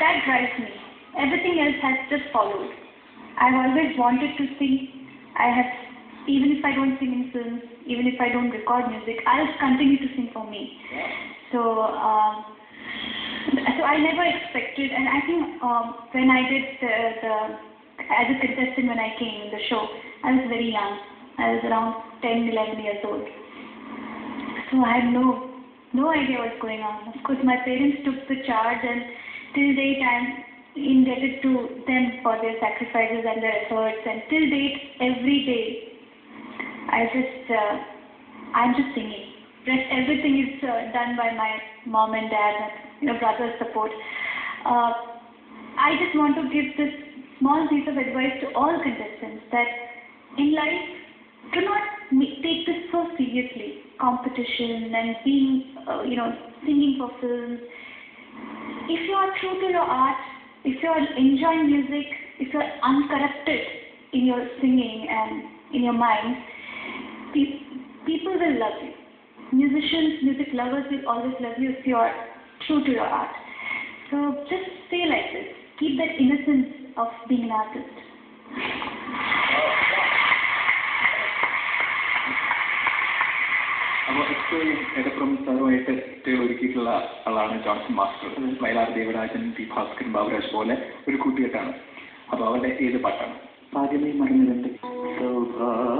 that drives me. Everything else has just followed. I've always wanted to sing. Even if I don't sing in films, even if I don't record music, I'll continue to sing for me. So I never expected, and I think when I did as a contestant when I came in the show, I was very young. I was around 10, 11 years old. So I had no idea what's going on. Of course, my parents took the charge, and till date I'm indebted to them for their sacrifices and their efforts. And till date, every day, I'm just singing. Everything is done by my mom and dad and brother's support. I just want to give this small piece of advice to all contestants that in life, do not take this so seriously. Competition and being, singing for films. If you are true to your art, if you are enjoying music, if you are uncorrupted in your singing and in your mind, people will love you. Musicians, music lovers will always love you if you are true to your art. So just stay like this. Keep that innocence of being an artist. എടപ്പുറം സാറുമായിട്ട് ഒരുക്കിയിട്ടുള്ള ആളാണ് Johnson master. Vayalar Devarajan, P Bhaskaran, Baburaj പോലെ ഒരു കൂട്ടുകെട്ടാണ്. അപ്പോൾ അവരുടെ ഏത് പാട്ടാണ്? ആദ്യമേ മറന്നുകൊണ്ട് സൗഭാഗ്യതാരമേ